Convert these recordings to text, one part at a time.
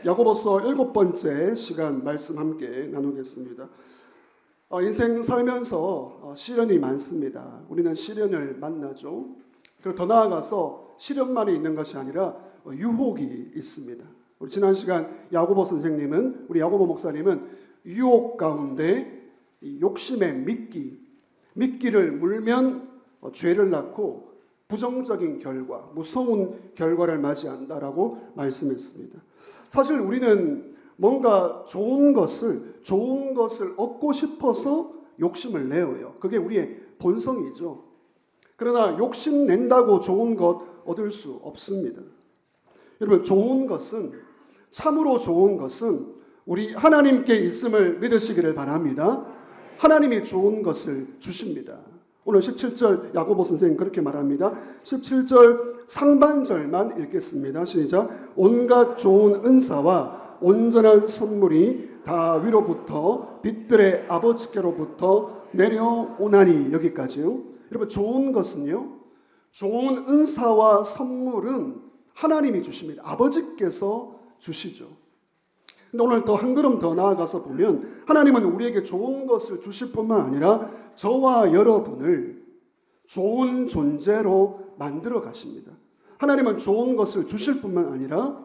야고보서 7번째 시간 말씀 함께 나누겠습니다. 인생 살면서 시련이 많습니다. 우리는 시련을 만나죠. 그리고 더 나아가서 시련만이 있는 것이 아니라 유혹이 있습니다. 우리 지난 시간 야고보 선생님은, 우리 야고보 목사님은 유혹 가운데 욕심의 미끼를 물면 죄를 낳고 부정적인 결과, 무서운 결과를 맞이한다라고 말씀했습니다. 사실 우리는 뭔가 좋은 것을 얻고 싶어서 욕심을 내어요. 그게 우리의 본성이죠. 그러나 욕심 낸다고 좋은 것 얻을 수 없습니다. 여러분, 참으로 좋은 것은 우리 하나님께 있음을 믿으시기를 바랍니다. 하나님이 좋은 것을 주십니다. 오늘 17절 야고보 선생님 그렇게 말합니다. 17절 상반절만 읽겠습니다. 시작. 온갖 좋은 은사와 온전한 선물이 다 위로부터 빛들의 아버지께로부터 내려오나니. 여기까지요. 여러분, 좋은 것은요, 좋은 은사와 선물은 하나님이 주십니다. 아버지께서 주시죠. 근데 오늘 또 한 걸음 더 나아가서 보면 하나님은 우리에게 좋은 것을 주실 뿐만 아니라 저와 여러분을 좋은 존재로 만들어 가십니다. 하나님은 좋은 것을 주실 뿐만 아니라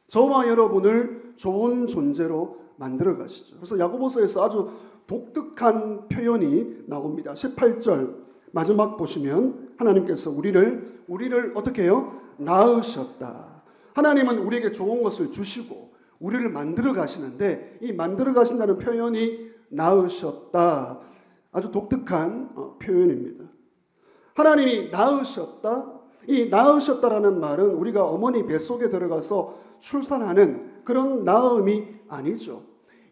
저와 여러분을 좋은 존재로 만들어 가시죠. 그래서 야고보서에서 아주 독특한 표현이 나옵니다. 18절 마지막 보시면 하나님께서 우리를 어떻게 해요? 낳으셨다. 하나님은 우리에게 좋은 것을 주시고 우리를 만들어 가시는데, 이 만들어 가신다는 표현이 낳으셨다. 아주 독특한 표현입니다. 하나님이 낳으셨다. 이 낳으셨다라는 말은 우리가 어머니 뱃속에 들어가서 출산하는 그런 낳음이 아니죠.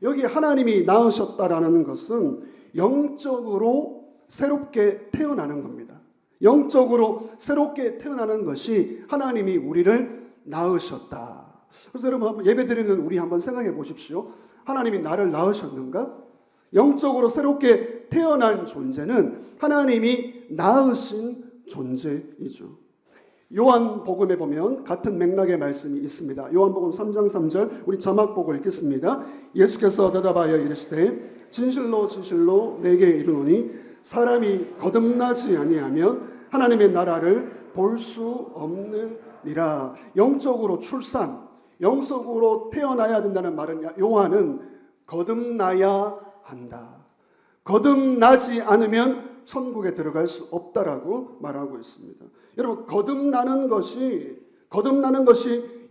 여기 하나님이 낳으셨다라는 것은 영적으로 새롭게 태어나는 겁니다. 영적으로 새롭게 태어나는 것이 하나님이 우리를 낳으셨다. 그래서 여러분, 예배드리는 우리 한번 생각해 보십시오. 하나님이 나를 낳으셨는가? 영적으로 새롭게 태어난 존재는 하나님이 낳으신 존재이죠. 요한복음에 보면 같은 맥락의 말씀이 있습니다. 요한복음 3장 3절 우리 자막 보고 읽겠습니다. 예수께서 대답하여 이르시되 진실로 진실로 내게 이르노니 사람이 거듭나지 아니하면 하나님의 나라를 볼 수 없느니라. 영적으로 출산, 영적으로 태어나야 된다는 말은 요한은 거듭나야 한다. 거듭나지 않으면 천국에 들어갈 수 없다라고 말하고 있습니다. 여러분, 거듭나는 것이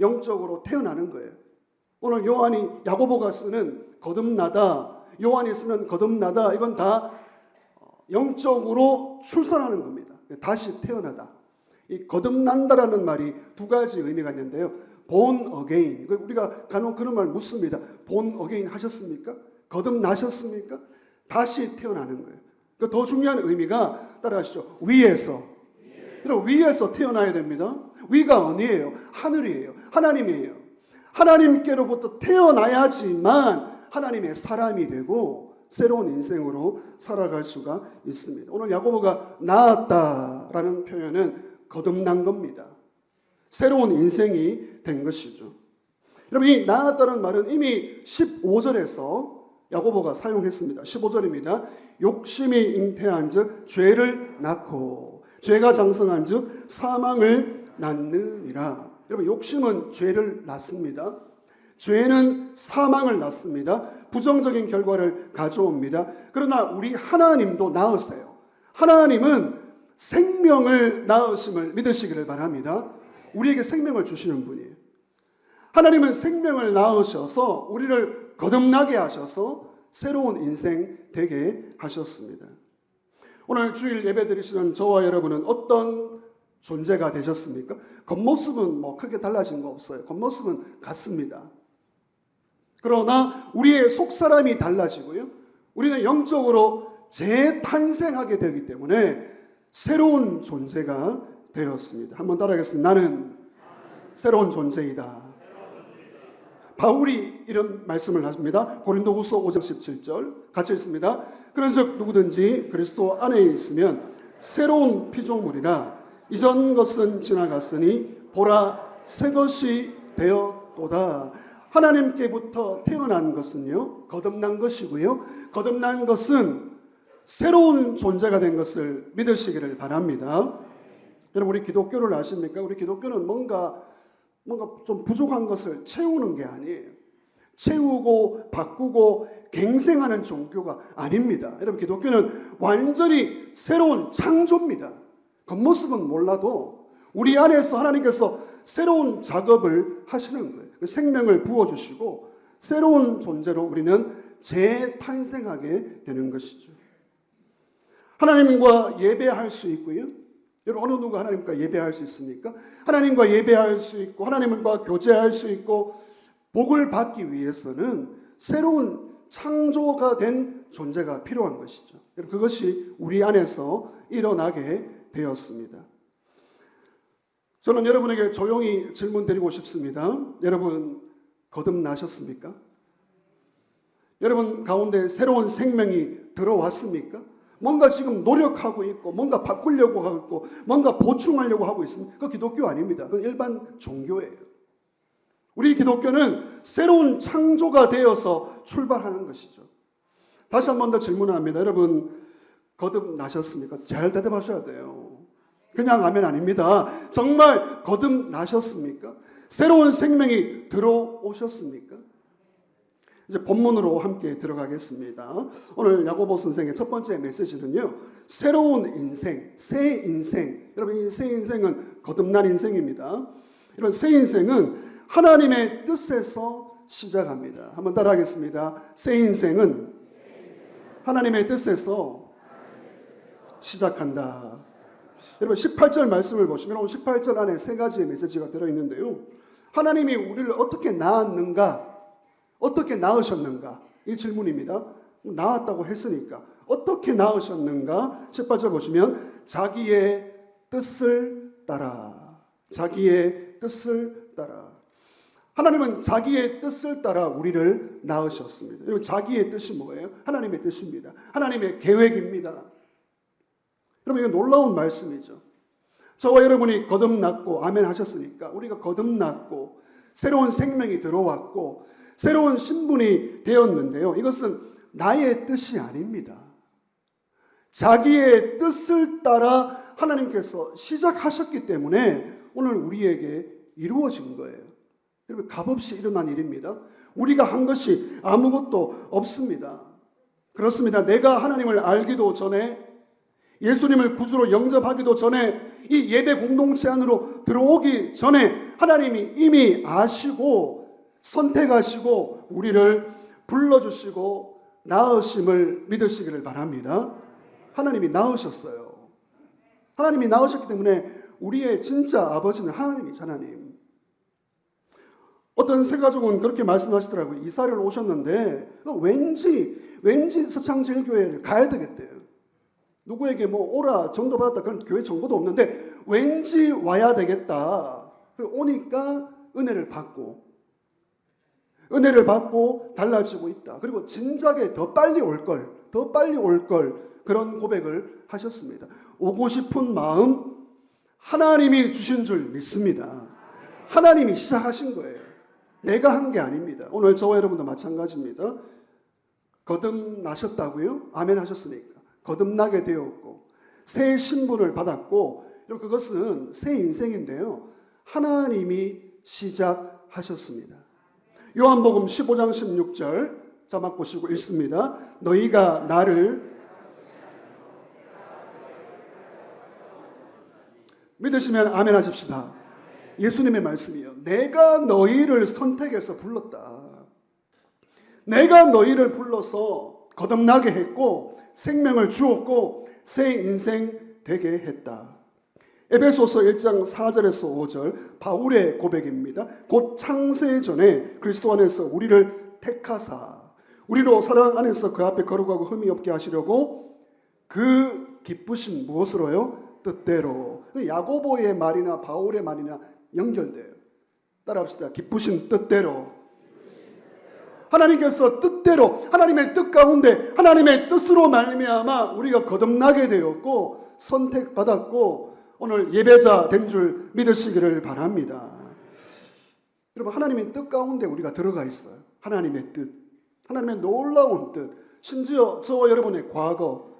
영적으로 태어나는 거예요. 오늘 야고보가 쓰는 거듭나다, 요한이 쓰는 거듭나다, 이건 다 영적으로 출산하는 겁니다. 다시 태어나다. 이 거듭난다라는 말이 두 가지 의미가 있는데요. born again. 우리가 간혹 그런 말 묻습니다. born again 하셨습니까? 거듭나셨습니까? 다시 태어나는 거예요. 더 중요한 의미가 따라하시죠. 위에서. 여러분, 위에서 태어나야 됩니다. 위가 어디예요? 하늘이에요. 하나님이에요. 하나님께로부터 태어나야지만 하나님의 사람이 되고 새로운 인생으로 살아갈 수가 있습니다. 오늘 야고보가 낳았다라는 표현은 거듭난 겁니다. 새로운 인생이 된 것이죠. 여러분, 이 낳았다는 말은 이미 15절에서 야고보가 사용했습니다. 15절입니다. 욕심이 잉태한 즉 죄를 낳고 죄가 장성한 즉 사망을 낳느니라. 여러분, 욕심은 죄를 낳습니다. 죄는 사망을 낳습니다. 부정적인 결과를 가져옵니다. 그러나 우리 하나님도 낳으세요. 하나님은 생명을 낳으심을 믿으시기를 바랍니다. 우리에게 생명을 주시는 분이에요. 하나님은 생명을 낳으셔서 우리를 거듭나게 하셔서 새로운 인생 되게 하셨습니다. 오늘 주일 예배 드리시는 저와 여러분은 어떤 존재가 되셨습니까? 겉모습은 크게 달라진 거 없어요. 겉모습은 같습니다. 그러나 우리의 속사람이 달라지고요. 우리는 영적으로 재탄생하게 되기 때문에 새로운 존재가 되었습니다. 한번 따라하겠습니다. 나는 새로운 존재이다. 바울이 이런 말씀을 하십니다. 고린도후서 5장 17절 같이 읽습니다. 그런즉 누구든지 그리스도 안에 있으면 새로운 피조물이라 이전 것은 지나갔으니 보라 새 것이 되었도다. 하나님께부터 태어난 것은요, 거듭난 것이고요. 거듭난 것은 새로운 존재가 된 것을 믿으시기를 바랍니다. 여러분, 우리 기독교를 아십니까? 우리 기독교는 뭔가 좀 부족한 것을 채우는 게 아니에요. 채우고 바꾸고 갱생하는 종교가 아닙니다. 여러분, 기독교는 완전히 새로운 창조입니다. 겉모습은 몰라도 우리 안에서 하나님께서 새로운 작업을 하시는 거예요. 생명을 부어주시고 새로운 존재로 우리는 재탄생하게 되는 것이죠. 하나님과 예배할 수 있고요. 여러분, 어느 누가 하나님과 예배할 수 있습니까? 하나님과 예배할 수 있고 하나님과 교제할 수 있고 복을 받기 위해서는 새로운 창조가 된 존재가 필요한 것이죠. 그것이 우리 안에서 일어나게 되었습니다. 저는 여러분에게 조용히 질문 드리고 싶습니다. 여러분, 거듭나셨습니까? 여러분 가운데 새로운 생명이 들어왔습니까? 뭔가 지금 노력하고 있고 뭔가 바꾸려고 하고 있고 뭔가 보충하려고 하고 있습니다. 그건 기독교 아닙니다. 그건 일반 종교예요. 우리 기독교는 새로운 창조가 되어서 출발하는 것이죠. 다시 한 번 더 질문합니다. 여러분, 거듭나셨습니까? 잘 대답하셔야 돼요. 그냥 아멘 아닙니다. 정말 거듭나셨습니까? 새로운 생명이 들어오셨습니까? 이제 본문으로 함께 들어가겠습니다. 오늘 야고보 선생의 첫 번째 메시지는요, 새로운 인생, 새 인생. 여러분, 이 새 인생은 거듭난 인생입니다. 이런 새 인생은 하나님의 뜻에서 시작합니다. 한번 따라하겠습니다. 새 인생은 하나님의 뜻에서 시작한다. 여러분, 18절 말씀을 보시면 오늘 18절 안에 세 가지의 메시지가 들어있는데요. 하나님이 우리를 어떻게 낳았는가? 어떻게 낳으셨는가? 이 질문입니다. 낳았다고 했으니까 어떻게 낳으셨는가? 18절 보시면 자기의 뜻을 따라. 자기의 뜻을 따라. 하나님은 자기의 뜻을 따라 우리를 낳으셨습니다. 여러분, 자기의 뜻이 뭐예요? 하나님의 뜻입니다. 하나님의 계획입니다. 여러분, 이거 놀라운 말씀이죠. 저와 여러분이 거듭났고 아멘 하셨으니까 우리가 거듭났고 새로운 생명이 들어왔고 새로운 신분이 되었는데요. 이것은 나의 뜻이 아닙니다. 자기의 뜻을 따라 하나님께서 시작하셨기 때문에 오늘 우리에게 이루어진 거예요. 여러분, 값없이 일어난 일입니다. 우리가 한 것이 아무것도 없습니다. 그렇습니다. 내가 하나님을 알기도 전에, 예수님을 구주로 영접하기도 전에, 이 예배 공동체 안으로 들어오기 전에 하나님이 이미 아시고 선택하시고 우리를 불러주시고 낳으심을 믿으시기를 바랍니다. 하나님이 낳으셨어요. 하나님이 낳으셨기 때문에 우리의 진짜 아버지는 하나님이죠. 하나님. 어떤 새 가족은 그렇게 말씀하시더라고요. 이사를 오셨는데 왠지 서창제일교회를 가야 되겠대요. 누구에게 오라 전도 받았다 그런 교회 정보도 없는데 왠지 와야 되겠다. 오니까 은혜를 받고 달라지고 있다. 그리고 진작에 더 빨리 올 걸 그런 고백을 하셨습니다. 오고 싶은 마음 하나님이 주신 줄 믿습니다. 하나님이 시작하신 거예요. 내가 한 게 아닙니다. 오늘 저와 여러분도 마찬가지입니다. 거듭나셨다고요? 아멘 하셨으니까. 거듭나게 되었고 새 신분을 받았고 그것은 새 인생인데요. 하나님이 시작하셨습니다. 요한복음 15장 16절 자막 보시고 읽습니다. 너희가 나를 믿으시면 아멘 하십시다. 예수님의 말씀이요. 내가 너희를 선택해서 불렀다. 내가 너희를 불러서 거듭나게 했고 생명을 주었고 새 인생 되게 했다. 에베소서 1장 4절에서 5절 바울의 고백입니다. 곧 창세 전에 그리스도 안에서 우리를 택하사 우리로 사랑 안에서 그 앞에 거룩하고 흠이 없게 하시려고 그 기쁘신 무엇으로요? 뜻대로. 야고보의 말이나 바울의 말이나 연결돼요. 따라합시다. 기쁘신 뜻대로. 하나님께서 뜻대로 하나님의 뜻 가운데 하나님의 뜻으로 말미암아 우리가 거듭나게 되었고 선택받았고 오늘 예배자 된 줄 믿으시기를 바랍니다. 여러분, 하나님의 뜻 가운데 우리가 들어가 있어요. 하나님의 뜻, 하나님의 놀라운 뜻, 심지어 저와 여러분의 과거,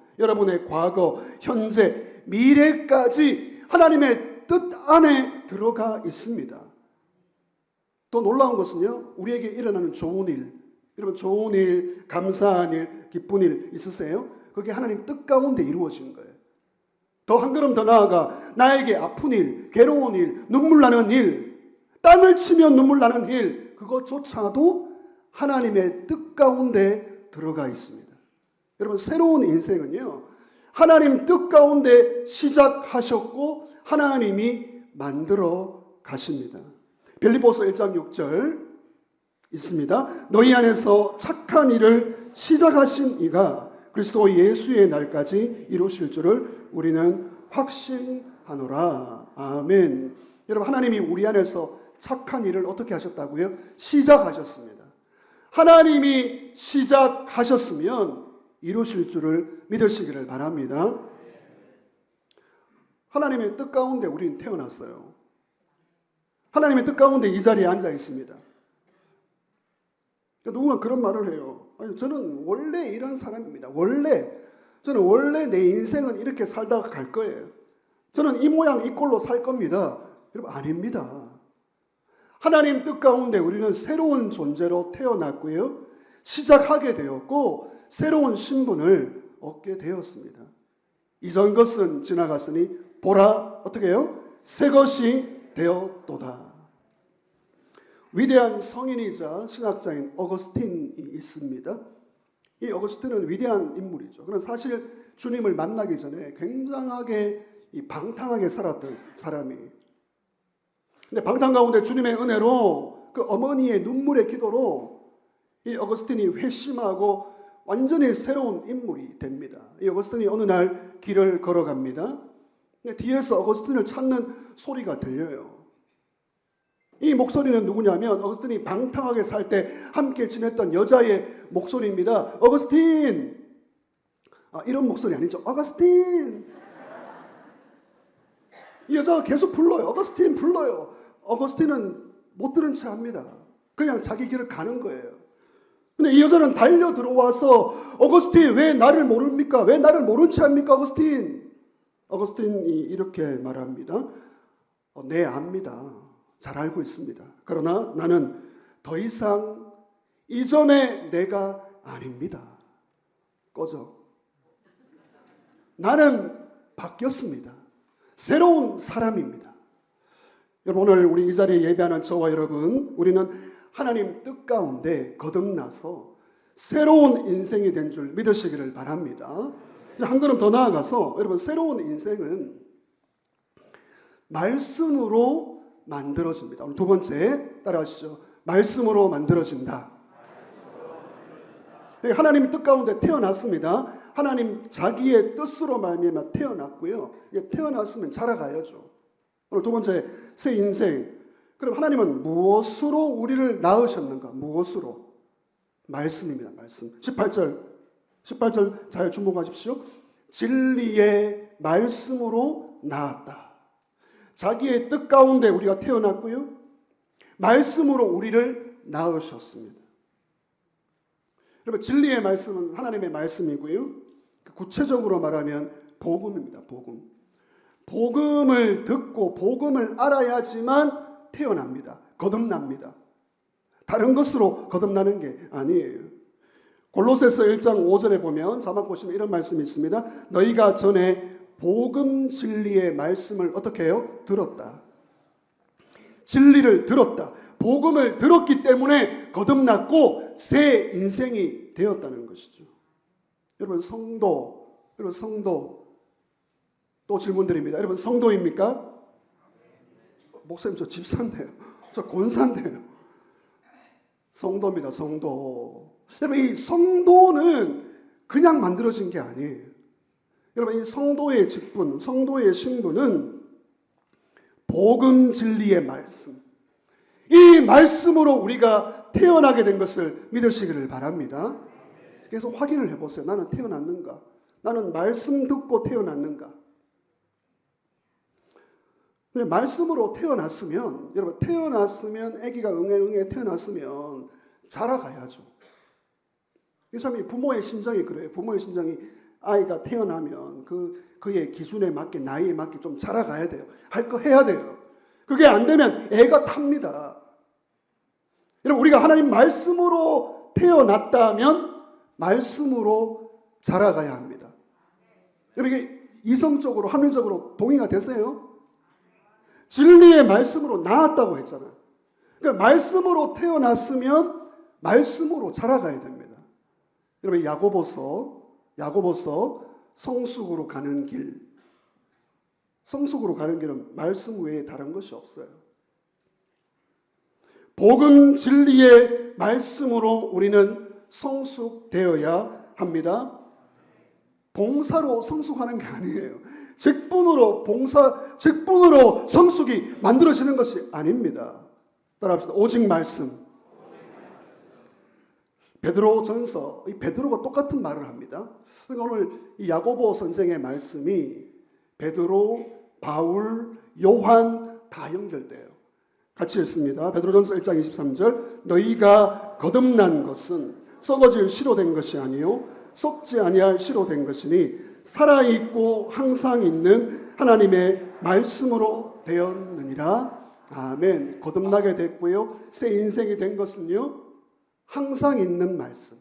현재, 미래까지 하나님의 뜻 안에 들어가 있습니다. 또 놀라운 것은요, 우리에게 일어나는 좋은 일, 여러분 좋은 일, 감사한 일, 기쁜 일 있으세요? 그게 하나님 뜻 가운데 이루어진 거예요. 더 한 걸음 더 나아가 나에게 아픈 일, 괴로운 일, 눈물 나는 일, 땅을 치면 눈물 나는 일, 그것조차도 하나님의 뜻 가운데 들어가 있습니다. 여러분, 새로운 인생은요, 하나님 뜻 가운데 시작하셨고 하나님이 만들어 가십니다. 빌립보서 1장 6절 있습니다. 너희 안에서 착한 일을 시작하신 이가 그리스도 예수의 날까지 이루실 줄을 우리는 확신하노라. 아멘. 여러분, 하나님이 우리 안에서 착한 일을 어떻게 하셨다고요? 시작하셨습니다. 하나님이 시작하셨으면 이루실 줄을 믿으시기를 바랍니다. 하나님의 뜻 가운데 우리는 태어났어요. 하나님의 뜻 가운데 이 자리에 앉아 있습니다. 누군가 그런 말을 해요. 아니, 저는 원래 이런 사람입니다. 저는 원래 내 인생은 이렇게 살다가 갈 거예요. 저는 이 모양 이 꼴로 살 겁니다. 여러분, 아닙니다. 하나님 뜻 가운데 우리는 새로운 존재로 태어났고요, 시작하게 되었고 새로운 신분을 얻게 되었습니다. 이전 것은 지나갔으니 보라, 어떻게 해요? 새 것이 되었도다. 위대한 성인이자 신학자인 어거스틴이 있습니다. 이 어거스틴은 위대한 인물이죠. 그런 사실 주님을 만나기 전에 굉장하게 방탕하게 살았던 사람이에요. 근데 방탕 가운데 주님의 은혜로 그 어머니의 눈물의 기도로 이 어거스틴이 회심하고 완전히 새로운 인물이 됩니다. 이 어거스틴이 어느 날 길을 걸어갑니다. 근데 뒤에서 어거스틴을 찾는 소리가 들려요. 이 목소리는 누구냐면 어거스틴이 방탕하게 살 때 함께 지냈던 여자의 목소리입니다. 어거스틴! 이런 목소리 아니죠. 어거스틴! 이 여자가 계속 불러요. 어거스틴 불러요. 어거스틴은 못 들은 채 합니다. 그냥 자기 길을 가는 거예요. 근데 이 여자는 달려 들어와서 어거스틴 왜 나를 모릅니까? 왜 나를 모른 채 합니까? 어거스틴! 어거스틴이 이렇게 말합니다. 네, 압니다. 잘 알고 있습니다. 그러나 나는 더 이상 이전의 내가 아닙니다. 꺼져. 나는 바뀌었습니다. 새로운 사람입니다. 여러분, 오늘 우리 이 자리에 예배하는 저와 여러분, 우리는 하나님 뜻 가운데 거듭나서 새로운 인생이 된 줄 믿으시기를 바랍니다. 한 걸음 더 나아가서 여러분, 새로운 인생은 말씀으로 만들어집니다. 오늘 두 번째 따라하시죠. 말씀으로 만들어진다. 하나님 뜻 가운데 태어났습니다. 하나님 자기의 뜻으로 말미암아 태어났고요. 태어났으면 자라가야죠. 오늘 두 번째, 새 인생. 그럼 하나님은 무엇으로 우리를 낳으셨는가? 무엇으로? 말씀입니다. 말씀. 18절 잘 주목하십시오. 진리의 말씀으로 낳았다. 자기의 뜻 가운데 우리가 태어났고요, 말씀으로 우리를 낳으셨습니다. 여러분, 진리의 말씀은 하나님의 말씀이고요, 구체적으로 말하면 복음입니다. 복음을 듣고 복음을 알아야지만 태어납니다. 거듭납니다. 다른 것으로 거듭나는 게 아니에요. 골로새서 1장 5절에 보면 자막 보시면 이런 말씀이 있습니다. 너희가 전에 복음 진리의 말씀을 어떻게 해요? 들었다. 진리를 들었다. 복음을 들었기 때문에 거듭났고 새 인생이 되었다는 것이죠. 여러분, 성도 또 질문드립니다. 여러분, 성도입니까? 목사님, 저 집사인데요. 저 권사인데요. 성도입니다. 성도. 여러분, 이 성도는 그냥 만들어진 게 아니에요. 여러분, 이 성도의 직분, 성도의 신분은 복음 진리의 말씀, 이 말씀으로 우리가 태어나게 된 것을 믿으시기를 바랍니다. 계속 확인을 해보세요. 나는 태어났는가? 나는 말씀 듣고 태어났는가? 말씀으로 태어났으면, 여러분, 태어났으면 아기가 응애응애 태어났으면 자라가야죠. 이 사람이 부모의 심정이 그래요. 부모의 심정이 아이가 태어나면 그의 기준에 맞게, 나이에 맞게 좀 자라가야 돼요. 할 거 해야 돼요. 그게 안 되면 애가 탑니다. 여러분, 우리가 하나님 말씀으로 태어났다면 말씀으로 자라가야 합니다. 여러분, 이게 이성적으로, 합리적으로 동의가 되세요? 진리의 말씀으로 낳았다고 했잖아요. 그러니까 말씀으로 태어났으면 말씀으로 자라가야 됩니다. 여러분, 야고보서 성숙으로 가는 길. 성숙으로 가는 길은 말씀 외에 다른 것이 없어요. 복음 진리의 말씀으로 우리는 성숙되어야 합니다. 봉사로 성숙하는 게 아니에요. 직분으로 성숙이 만들어지는 것이 아닙니다. 따라합시다. 오직 말씀. 베드로전서, 이 베드로가 똑같은 말을 합니다. 그러니까 오늘 이 야고보 선생의 말씀이 베드로, 바울, 요한 다 연결돼요. 같이 읽습니다. 베드로전서 1장 23절. 너희가 거듭난 것은 썩어질 씨로 된 것이 아니요 썩지 아니할 씨로 된 것이니 살아있고 항상 있는 하나님의 말씀으로 되었느니라. 아멘. 거듭나게 됐고요. 새 인생이 된 것은요, 항상 있는 말씀,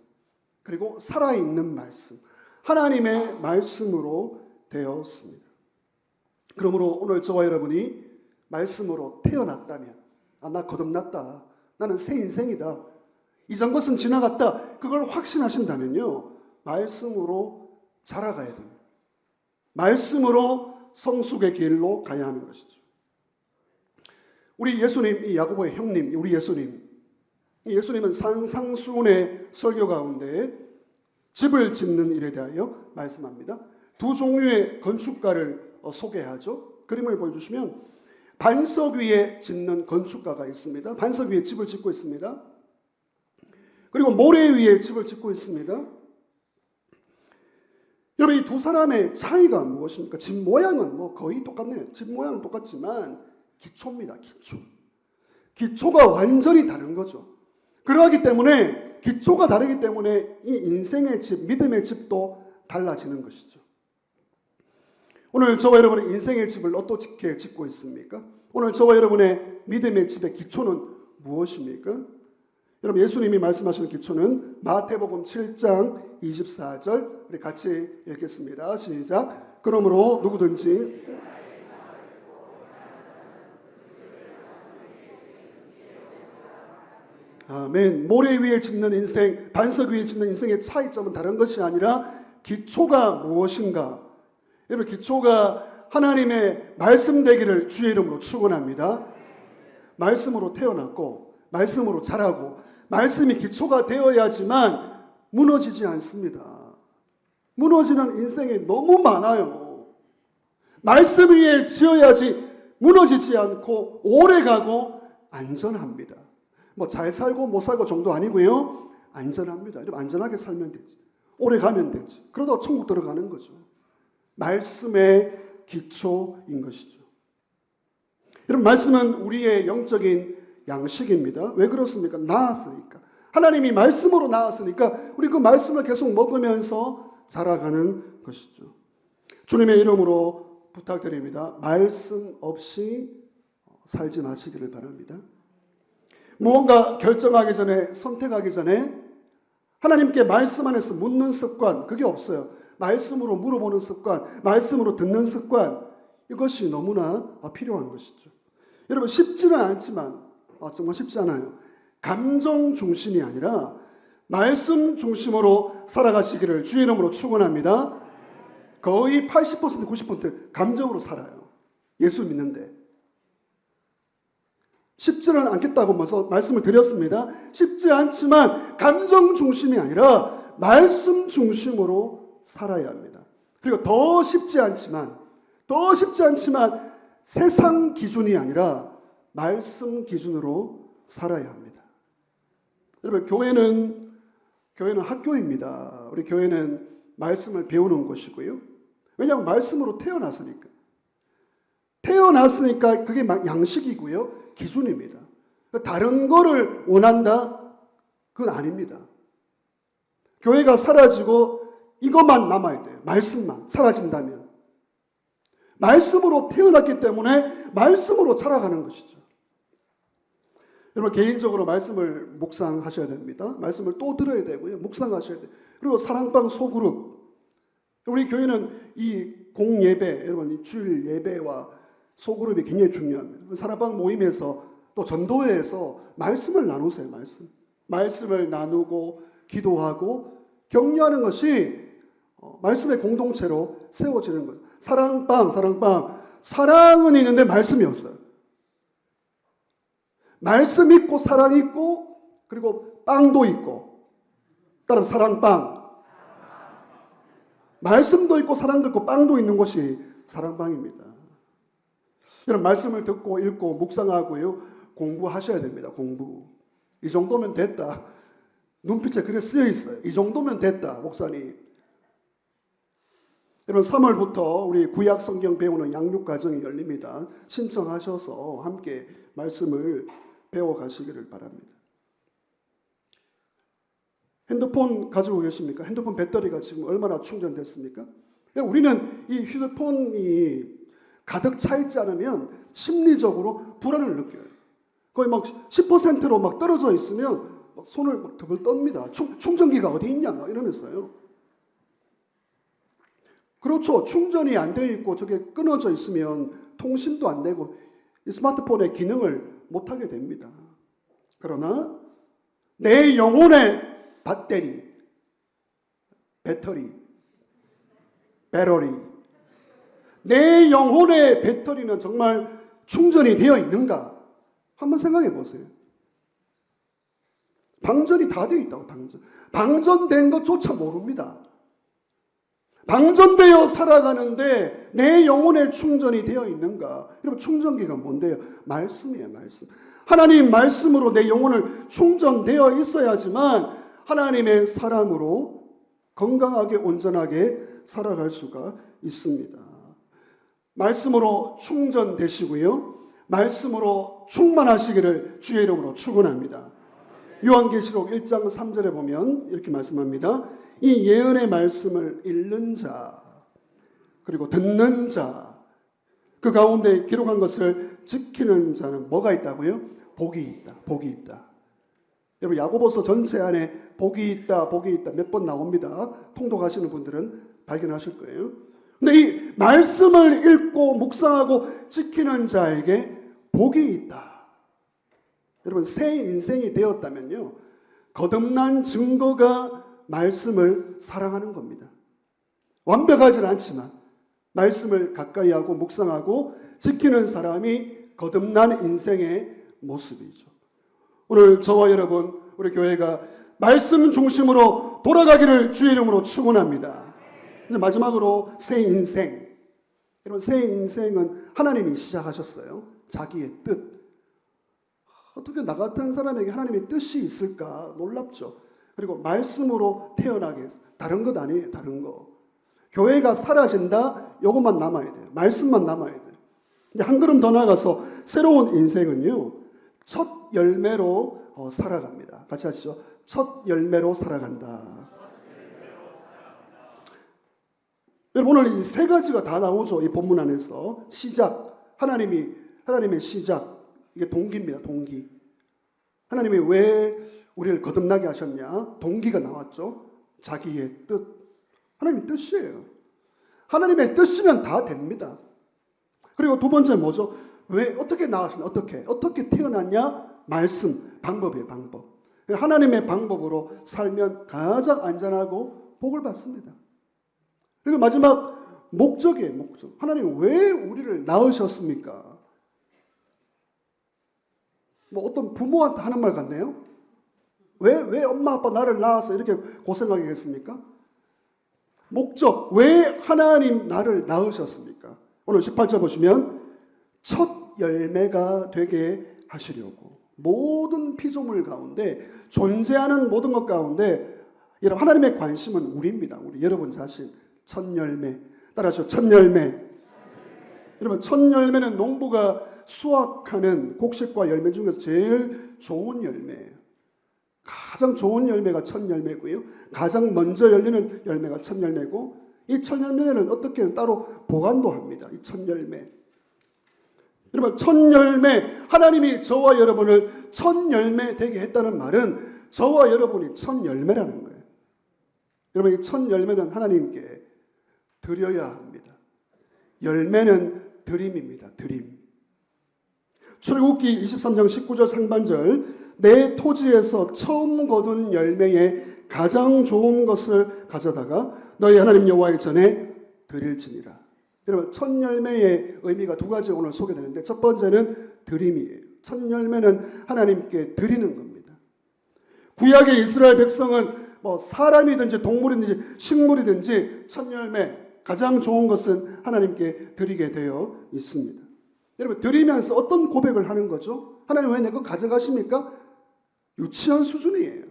그리고 살아있는 말씀, 하나님의 말씀으로 되었습니다. 그러므로 오늘 저와 여러분이 말씀으로 태어났다면, 나 거듭났다, 나는 새 인생이다, 이전 것은 지나갔다, 그걸 확신하신다면요, 말씀으로 자라가야 됩니다. 말씀으로 성숙의 길로 가야 하는 것이죠. 우리 예수님, 이 야고보의 형님, 우리 예수님은 상수훈의 설교 가운데 집을 짓는 일에 대하여 말씀합니다. 두 종류의 건축가를 소개하죠. 그림을 보여주시면 반석 위에 짓는 건축가가 있습니다. 반석 위에 집을 짓고 있습니다. 그리고 모래 위에 집을 짓고 있습니다. 여러분, 이 두 사람의 차이가 무엇입니까? 집 모양은 뭐 거의 똑같네요. 집 모양은 똑같지만 기초입니다. 기초가 완전히 다른 거죠. 그러하기 때문에 기초가 다르기 때문에 이 인생의 집, 믿음의 집도 달라지는 것이죠. 오늘 저와 여러분의 인생의 집을 어떻게 짓고 있습니까? 오늘 저와 여러분의 믿음의 집의 기초는 무엇입니까? 여러분, 예수님이 말씀하시는 기초는 마태복음 7장 24절, 우리 같이 읽겠습니다. 시작. 그러므로 누구든지 아멘. 모래 위에 짓는 인생, 반석 위에 짓는 인생의 차이점은 다른 것이 아니라 기초가 무엇인가? 여러분, 기초가 하나님의 말씀 되기를 주의 이름으로 축원합니다. 말씀으로 태어났고 말씀으로 자라고 말씀이 기초가 되어야지만 무너지지 않습니다. 무너지는 인생이 너무 많아요. 말씀 위에 지어야지 무너지지 않고 오래가고 안전합니다. 뭐 잘 살고 못 살고 정도 아니고요. 안전합니다. 여러분, 안전하게 살면 되지. 오래 가면 되지. 그러다 천국 들어가는 거죠. 말씀의 기초인 것이죠. 여러분, 말씀은 우리의 영적인 양식입니다. 왜 그렇습니까? 나았으니까. 하나님이 말씀으로 나았으니까 우리 그 말씀을 계속 먹으면서 자라가는 것이죠. 주님의 이름으로 부탁드립니다. 말씀 없이 살지 마시기를 바랍니다. 무언가 결정하기 전에, 선택하기 전에 하나님께 말씀 안에서 묻는 습관, 그게 없어요. 말씀으로 물어보는 습관, 말씀으로 듣는 습관, 이것이 너무나 필요한 것이죠. 여러분, 쉽지는 않지만, 정말 쉽지 않아요. 감정 중심이 아니라 말씀 중심으로 살아가시기를 주의 이름으로 축원합니다. 거의 80%, 90% 감정으로 살아요. 예수 믿는데. 쉽지는 않겠다고 말씀을 드렸습니다. 쉽지 않지만 감정 중심이 아니라 말씀 중심으로 살아야 합니다. 그리고 더 쉽지 않지만 세상 기준이 아니라 말씀 기준으로 살아야 합니다. 여러분, 교회는 학교입니다. 우리 교회는 말씀을 배우는 곳이고요. 왜냐하면 말씀으로 태어났으니까. 태어났으니까 그게 양식이고요. 기준입니다. 다른 거를 원한다? 그건 아닙니다. 교회가 사라지고 이것만 남아야 돼요. 말씀만 사라진다면. 말씀으로 태어났기 때문에 말씀으로 자라가는 것이죠. 여러분 개인적으로 말씀을 묵상하셔야 됩니다. 말씀을 또 들어야 되고요. 묵상하셔야 돼요. 그리고 사랑방 소그룹. 우리 교회는 이 공예배, 여러분 이 주일 예배와 소그룹이 굉장히 중요합니다. 사랑방 모임에서 또 전도회에서 말씀을 나누세요. 말씀을 나누고 기도하고 격려하는 것이 말씀의 공동체로 세워지는 거예요. 사랑방. 사랑은 있는데 말씀이 없어요. 말씀 있고 사랑 있고 그리고 빵도 있고 따라서 사랑빵. 말씀도 있고 사랑도 있고 빵도 있는 것이 사랑방입니다. 여러분 말씀을 듣고 읽고 묵상하고요. 공부하셔야 됩니다. 공부. 이 정도면 됐다. 눈빛에 그래 쓰여 있어요. 이 정도면 됐다. 목사님. 여러분 3월부터 우리 구약 성경 배우는 양육 과정이 열립니다. 신청하셔서 함께 말씀을 배워가시기를 바랍니다. 핸드폰 가지고 계십니까? 핸드폰 배터리가 지금 얼마나 충전됐습니까? 우리는 이 휴대폰이 가득 차 있지 않으면 심리적으로 불안을 느껴요. 거의 막 10%로 막 떨어져 있으면 막 손을 막 더블 떱니다. 충전기가 어디 있냐 막 이러면서요. 그렇죠. 충전이 안 되어 있고 저게 끊어져 있으면 통신도 안 되고 이 스마트폰의 기능을 못하게 됩니다. 그러나 내 영혼의 배터리, 내 영혼의 배터리는 정말 충전이 되어 있는가? 한번 생각해 보세요. 방전이 다 되어 있다고, 방전된 것조차 모릅니다. 방전되어 살아가는데 내 영혼의 충전이 되어 있는가? 여러분 충전기가 뭔데요? 말씀이에요. 말씀. 하나님 말씀으로 내 영혼을 충전되어 있어야지만 하나님의 사람으로 건강하게 온전하게 살아갈 수가 있습니다. 말씀으로 충전되시고요. 말씀으로 충만하시기를 주의 이름으로 축원합니다. 요한계시록 1장 3절에 보면 이렇게 말씀합니다. 이 예언의 말씀을 읽는 자 그리고 듣는 자 그 가운데 기록한 것을 지키는 자는 뭐가 있다고요? 복이 있다. 여러분 야고보서 전체 안에 복이 있다 몇 번 나옵니다. 통독하시는 분들은 발견하실 거예요. 근데 이 말씀을 읽고 묵상하고 지키는 자에게 복이 있다. 여러분 새 인생이 되었다면요. 거듭난 증거가 말씀을 사랑하는 겁니다. 완벽하지는 않지만 말씀을 가까이 하고 묵상하고 지키는 사람이 거듭난 인생의 모습이죠. 오늘 저와 여러분 우리 교회가 말씀 중심으로 돌아가기를 주의 이름으로 축원합니다. 이제 마지막으로 새 인생. 여러분 새 인생은 하나님이 시작하셨어요. 자기의 뜻. 어떻게 나 같은 사람에게 하나님의 뜻이 있을까 놀랍죠. 그리고 말씀으로 태어나게 했어요. 다른 것 아니에요. 다른 거. 교회가 사라진다. 이것만 남아야 돼요. 말씀만 남아야 돼요. 이제 한 걸음 더 나아가서 새로운 인생은요. 첫 열매로 살아갑니다. 같이 하시죠. 첫 열매로 살아간다. 여러분 오늘 이 세 가지가 다 나오죠. 이 본문 안에서 시작. 하나님의 시작. 이게 동기입니다. 동기. 하나님이 왜 우리를 거듭나게 하셨냐? 동기가 나왔죠. 자기의 뜻. 하나님의 뜻이에요. 하나님의 뜻이면 다 됩니다. 그리고 두 번째 뭐죠? 왜 어떻게 나왔냐? 어떻게 태어났냐? 말씀, 방법이에요. 방법. 하나님의 방법으로 살면 가장 안전하고 복을 받습니다. 그리고 마지막 목적이에요. 목적. 하나님 왜 우리를 낳으셨습니까? 뭐 어떤 부모한테 하는 말 같네요. 왜 엄마 아빠 나를 낳아서 이렇게 고생하겠습니까? 목적. 왜 하나님 나를 낳으셨습니까? 오늘 18절 보시면 첫 열매가 되게 하시려고. 모든 피조물 가운데 존재하는 모든 것 가운데 여러분 하나님의 관심은 우리입니다. 우리 여러분 자신. 첫 열매. 따라하시죠. 첫 열매. 여러분, 첫 열매는 농부가 수확하는 곡식과 열매 중에서 제일 좋은 열매예요. 가장 좋은 열매가 첫 열매고요. 가장 먼저 열리는 열매가 첫 열매고, 이 첫 열매는 어떻게는 따로 보관도 합니다. 이 첫 열매. 여러분, 첫 열매, 하나님이 저와 여러분을 첫 열매 되게 했다는 말은 저와 여러분이 첫 열매라는 거예요. 여러분, 이 첫 열매는 하나님께 드려야 합니다. 열매는 드림입니다. 드림. 출애굽기 23장 19절 상반절, 내 토지에서 처음 거둔 열매의 가장 좋은 것을 가져다가 너희 하나님 여호와의 전에 드릴지니라. 여러분, 첫 열매의 의미가 두 가지 오늘 소개되는데, 첫 번째는 드림이에요. 첫 열매는 하나님께 드리는 겁니다. 구약의 이스라엘 백성은 사람이든지 동물이든지 식물이든지 첫 열매, 가장 좋은 것은 하나님께 드리게 되어 있습니다. 여러분, 드리면서 어떤 고백을 하는 거죠? 하나님 왜 내 거 가져가십니까? 유치한 수준이에요.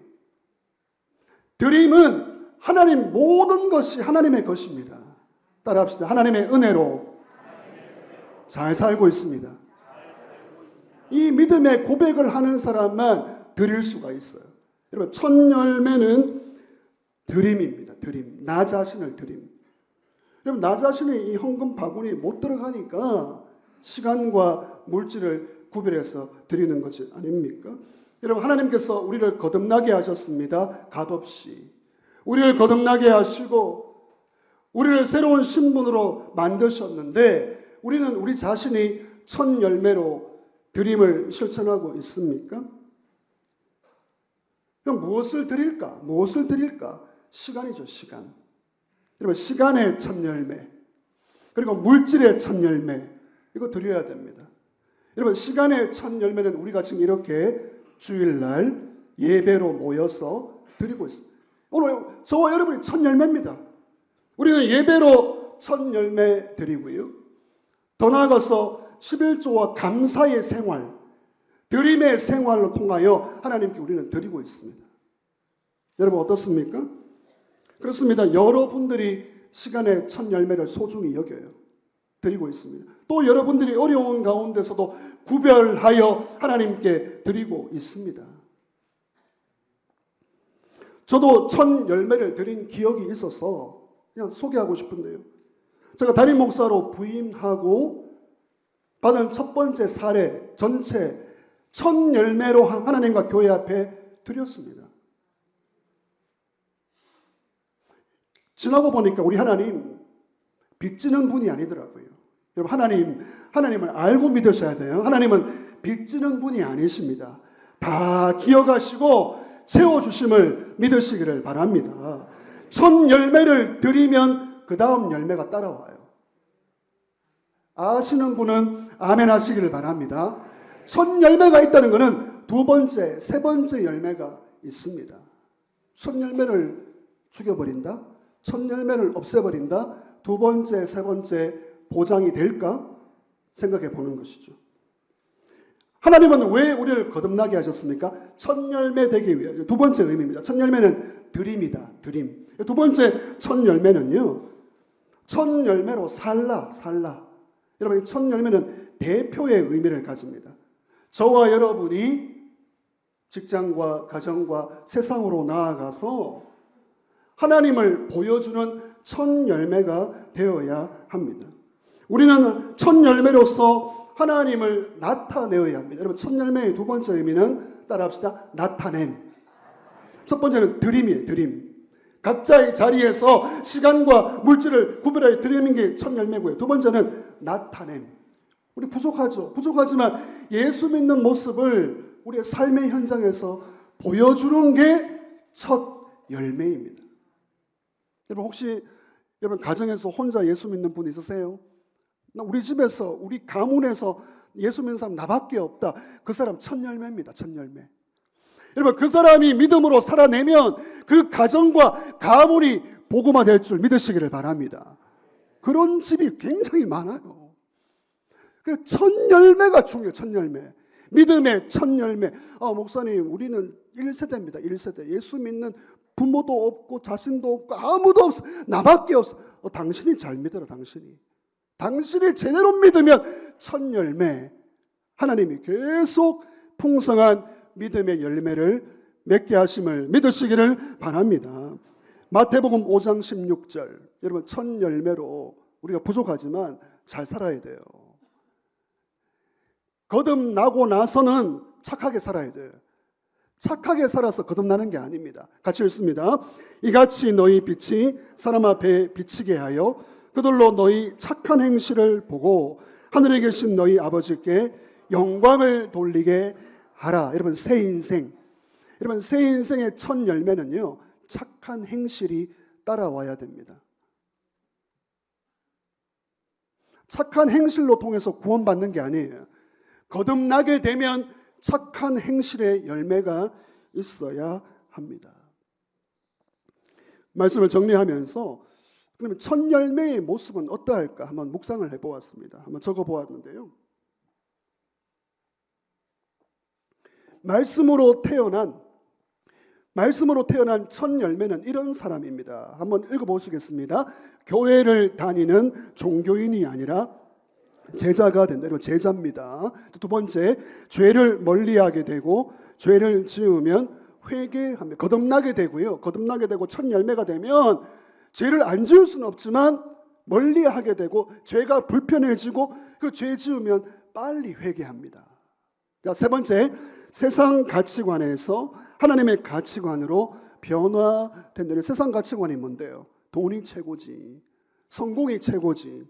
드림은 하나님 모든 것이 하나님의 것입니다. 따라합시다. 하나님의 은혜로 잘 살고 있습니다. 이 믿음의 고백을 하는 사람만 드릴 수가 있어요. 여러분, 첫 열매는 드림입니다. 드림. 나 자신을 드림. 여러분, 나 자신이 이 헌금 바구니에 못 들어가니까 시간과 물질을 구별해서 드리는 것이 아닙니까? 여러분, 하나님께서 우리를 거듭나게 하셨습니다. 값없이. 우리를 거듭나게 하시고 우리를 새로운 신분으로 만드셨는데, 우리는 우리 자신이 첫 열매로 드림을 실천하고 있습니까? 그럼 무엇을 드릴까? 무엇을 드릴까? 시간이죠, 시간. 여러분, 시간의 첫 열매, 그리고 물질의 첫 열매, 이거 드려야 됩니다. 여러분, 시간의 첫 열매는 우리가 지금 이렇게 주일날 예배로 모여서 드리고 있습니다. 오늘 저와 여러분이 첫 열매입니다. 우리는 예배로 첫 열매 드리고요. 더 나아가서 11조와 감사의 생활, 드림의 생활을 통하여 하나님께 우리는 드리고 있습니다. 여러분, 어떻습니까? 그렇습니다. 여러분들이 시간의 첫 열매를 소중히 여겨요. 드리고 있습니다. 또 여러분들이 어려운 가운데서도 구별하여 하나님께 드리고 있습니다. 저도 첫 열매를 드린 기억이 있어서 그냥 소개하고 싶은데요. 제가 담임 목사로 부임하고 받은 첫 번째 사례 전체 첫 열매로 하나님과 교회 앞에 드렸습니다. 지나고 보니까 우리 하나님 빚지는 분이 아니더라고요. 여러분, 하나님을 알고 믿으셔야 돼요. 하나님은 빚지는 분이 아니십니다. 다 기억하시고 채워주심을 믿으시기를 바랍니다. 첫 열매를 드리면 그 다음 열매가 따라와요. 아시는 분은 아멘 하시기를 바랍니다. 첫 열매가 있다는 것은 두 번째, 세 번째 열매가 있습니다. 첫 열매를 죽여버린다? 첫 열매를 없애버린다? 두 번째, 세 번째 보장이 될까? 생각해 보는 것이죠. 하나님은 왜 우리를 거듭나게 하셨습니까? 첫 열매 되기 위해. 두 번째 의미입니다. 첫 열매는 드림이다. 드림. 두 번째 첫 열매는요, 첫 열매로 살라. 여러분, 첫 열매는 대표의 의미를 가집니다. 저와 여러분이 직장과 가정과 세상으로 나아가서 하나님을 보여주는 첫 열매가 되어야 합니다. 우리는 첫 열매로서 하나님을 나타내어야 합니다. 여러분, 첫 열매의 두 번째 의미는 따라합시다. 나타냄. 첫 번째는 드림이에요. 드림. 각자의 자리에서 시간과 물질을 구별하여 드리는 게 첫 열매고요. 두 번째는 나타냄. 우리 부족하죠. 부족하지만 예수 믿는 모습을 우리의 삶의 현장에서 보여주는 게 첫 열매입니다. 여러분, 혹시 여러분 가정에서 혼자 예수 믿는 분 있으세요? 우리 집에서, 우리 가문에서 예수 믿는 사람 나밖에 없다. 그 사람 첫 열매입니다. 첫 열매. 여러분, 그 사람이 믿음으로 살아내면 그 가정과 가문이 복음화 될 줄 믿으시기를 바랍니다. 그런 집이 굉장히 많아요. 그 첫 열매가 중요해요. 첫 열매. 믿음의 첫 열매. 목사님, 우리는 1세대입니다. 1세대. 예수 믿는 부모도 없고 자신도 없고 아무도 없어. 나밖에 없어. 당신이 잘 믿어라. 당신이. 당신이 제대로 믿으면 첫 열매, 하나님이 계속 풍성한 믿음의 열매를 맺게 하심을 믿으시기를 바랍니다. 마태복음 5장 16절, 여러분 첫 열매로 우리가 부족하지만 잘 살아야 돼요. 거듭나고 나서는 착하게 살아야 돼요. 착하게 살아서 거듭나는 게 아닙니다. 같이 읽습니다. 이같이 너희 빛이 사람 앞에 비치게 하여 그들로 너희 착한 행실을 보고 하늘에 계신 너희 아버지께 영광을 돌리게 하라. 여러분 새 인생, 여러분 새 인생의 첫 열매는요, 착한 행실이 따라와야 됩니다. 착한 행실로 통해서 구원받는 게 아니에요. 거듭나게 되면 착한 행실의 열매가 있어야 합니다. 말씀을 정리하면서 그러면 첫 열매의 모습은 어떠할까 한번 묵상을 해보았습니다. 한번 적어보았는데요. 말씀으로 태어난 첫 열매는 이런 사람입니다. 한번 읽어보시겠습니다. 교회를 다니는 종교인이 아니라 제자가 된다. 이거 제자입니다. 두 번째, 죄를 멀리하게 되고 죄를 지으면 회개합니다. 거듭나게 되고요. 거듭나게 되고 첫 열매가 되면 죄를 안 지을 수는 없지만 멀리하게 되고 죄가 불편해지고 그 죄 지으면 빨리 회개합니다. 자, 세 번째, 세상 가치관에서 하나님의 가치관으로 변화된다는 세상 가치관이 뭔데요? 돈이 최고지, 성공이 최고지.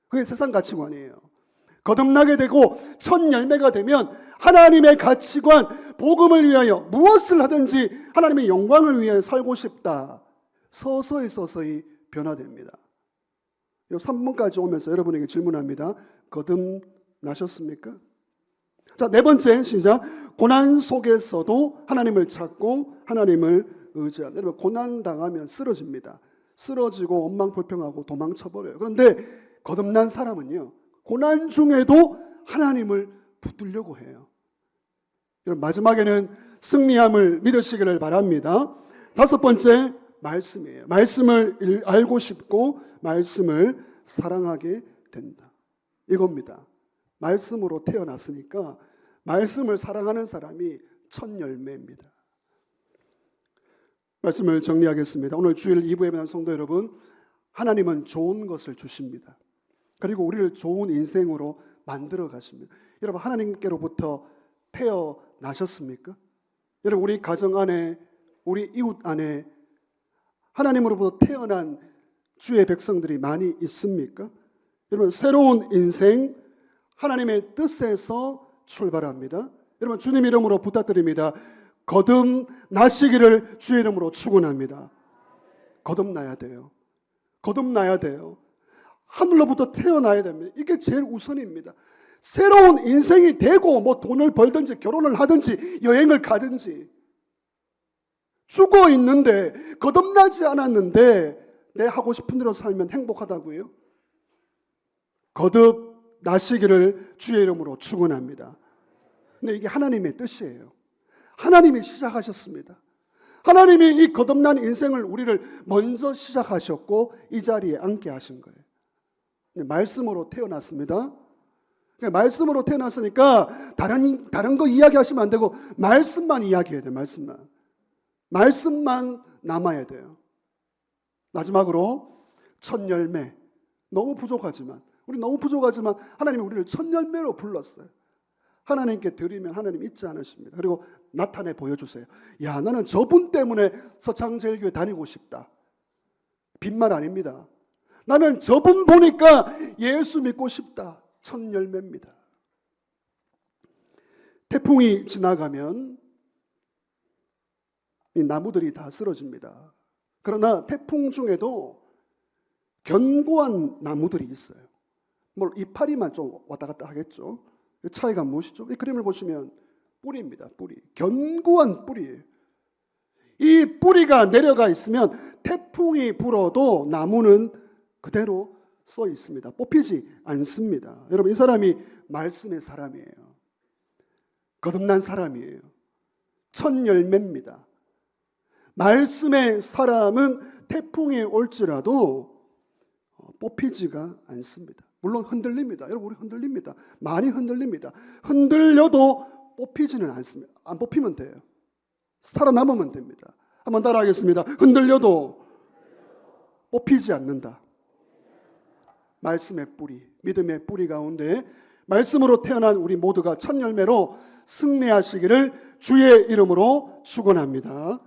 그게 세상 가치관이에요. 거듭나게 되고 첫 열매가 되면 하나님의 가치관, 복음을 위하여 무엇을 하든지 하나님의 영광을 위하여 살고 싶다. 서서히 변화됩니다. 3번까지 오면서 여러분에게 질문합니다. 거듭나셨습니까? 자, 네 번째 시작. 고난 속에서도 하나님을 찾고 하나님을 의지한다. 여러분 고난 당하면 쓰러집니다. 쓰러지고 원망불평하고 도망쳐버려요. 그런데 거듭난 사람은요, 고난 중에도 하나님을 붙들려고 해요. 여러분 마지막에는 승리함을 믿으시기를 바랍니다. 다섯 번째, 말씀이에요. 말씀을 알고 싶고 말씀을 사랑하게 된다. 이겁니다. 말씀으로 태어났으니까 말씀을 사랑하는 사람이 첫 열매입니다. 말씀을 정리하겠습니다. 오늘 주일 2부에 만난 성도 여러분, 하나님은 좋은 것을 주십니다. 그리고 우리를 좋은 인생으로 만들어 가십니다. 여러분 하나님께로부터 태어나셨습니까? 여러분 우리 가정 안에, 우리 이웃 안에 하나님으로부터 태어난 주의 백성들이 많이 있습니까? 여러분 새로운 인생, 하나님의 뜻에서 출발합니다. 여러분 주님 이름으로 부탁드립니다. 거듭나시기를 주의 이름으로 축원합니다. 거듭나야 돼요. 거듭나야 돼요. 하늘로부터 태어나야 됩니다. 이게 제일 우선입니다. 새로운 인생이 되고 뭐 돈을 벌든지 결혼을 하든지 여행을 가든지, 죽어 있는데 거듭나지 않았는데 내 하고 싶은 대로 살면 행복하다고요? 거듭나시기를 주의 이름으로 축원합니다. 근데 이게 하나님의 뜻이에요. 하나님이 시작하셨습니다. 하나님이 이 거듭난 인생을 우리를 먼저 시작하셨고 이 자리에 앉게 하신 거예요. 말씀으로 태어났습니다. 말씀으로 태어났으니까 다른 거 이야기하시면 안 되고 말씀만 이야기해야 돼요. 말씀만 남아야 돼요. 마지막으로 첫 열매. 우리 너무 부족하지만 하나님이 우리를 첫 열매로 불렀어요. 하나님께 드리면 하나님 잊지 않으십니다. 그리고 나타내 보여주세요. 야, 나는 저분 때문에 서창제일교회 다니고 싶다. 빈말 아닙니다. 나는 저분 보니까 예수 믿고 싶다. 첫 열매입니다. 태풍이 지나가면 이 나무들이 다 쓰러집니다. 그러나 태풍 중에도 견고한 나무들이 있어요. 뭐 이파리만 좀 왔다 갔다 하겠죠. 차이가 무엇이죠? 이 그림을 보시면 뿌리입니다. 뿌리. 견고한 뿌리예요. 이 뿌리가 내려가 있으면 태풍이 불어도 나무는 그대로 써 있습니다. 뽑히지 않습니다. 여러분 이 사람이 말씀의 사람이에요. 거듭난 사람이에요. 첫 열매입니다. 말씀의 사람은 태풍이 올지라도 뽑히지가 않습니다. 물론 흔들립니다. 여러분, 우리 흔들립니다. 많이 흔들립니다. 흔들려도 뽑히지는 않습니다. 안 뽑히면 돼요. 살아남으면 됩니다. 한번 따라하겠습니다. 흔들려도 뽑히지 않는다. 말씀의 뿌리, 믿음의 뿌리 가운데 말씀으로 태어난 우리 모두가 첫 열매로 승리하시기를 주의 이름으로 축원합니다.